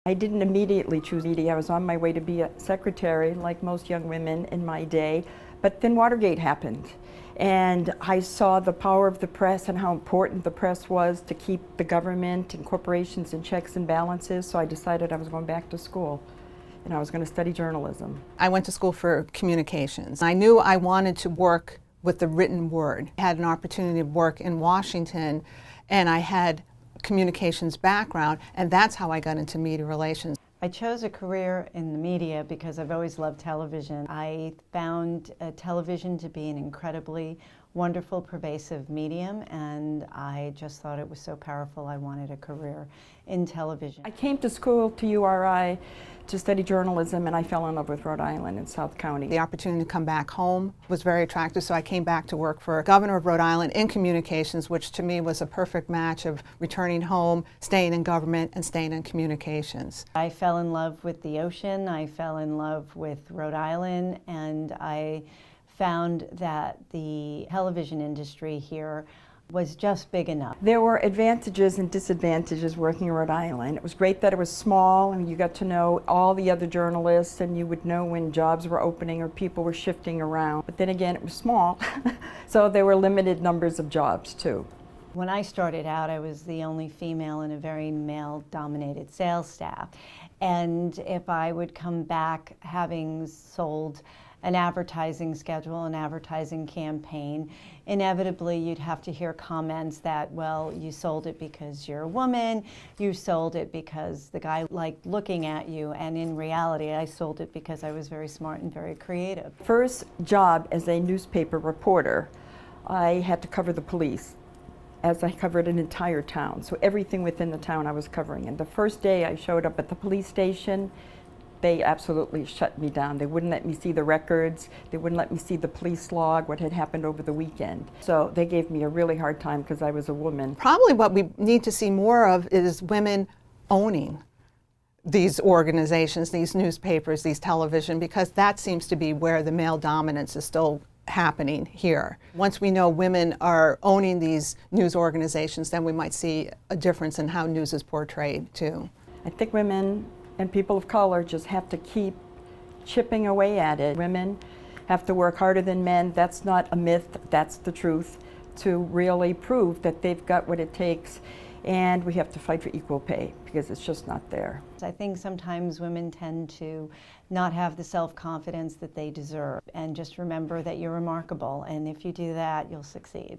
I didn't immediately choose media. I was on my way to be a secretary, like most young women in my day, but then Watergate happened. And I saw the power of the press and how important the press was to keep the government and corporations in checks and balances, so I decided I was going back to school. And I was going to study journalism. I went to school for communications. I knew I wanted to work with the written word. I had an opportunity to work in Washington, and I had communications background, and that's how I got into media relations. I chose a career in the media because I've always loved television. I found television to be an incredibly wonderful, pervasive medium, and I just thought it was so powerful I wanted a career in television. I came to school to URI to study journalism, and I fell in love with Rhode Island and South County. The opportunity to come back home was very attractive, so I came back to work for Governor of Rhode Island in communications, which to me was a perfect match of returning home, staying in government, and staying in communications. I fell in love with the ocean, I fell in love with Rhode Island, and I found that the television industry here was just big enough. There were advantages and disadvantages working in Rhode Island. It was great that it was small and you got to know all the other journalists and you would know when jobs were opening or people were shifting around. But then again, it was small, so there were limited numbers of jobs too. When I started out, I was the only female in a very male-dominated sales staff. And if I would come back having sold an advertising schedule, an advertising campaign, inevitably you'd have to hear comments that, well, you sold it because you're a woman, you sold it because the guy liked looking at you, and in reality I sold it because I was very smart and very creative. First job as a newspaper reporter, I had to cover the police, as I covered an entire town. So everything within the town I was covering. And the first day I showed up at the police station, they absolutely shut me down. They wouldn't let me see the records. They wouldn't let me see the police log, what had happened over the weekend. So they gave me a really hard time because I was a woman. Probably what we need to see more of is women owning these organizations, these newspapers, these television, because that seems to be where the male dominance is still happening here. Once we know women are owning these news organizations, then we might see a difference in how news is portrayed too. I think women and people of color just have to keep chipping away at it. Women have to work harder than men. That's not a myth, that's the truth, to really prove that they've got what it takes. And we have to fight for equal pay because it's just not there. I think sometimes women tend to not have the self-confidence that they deserve. And just remember that you're remarkable, and if you do that, you'll succeed.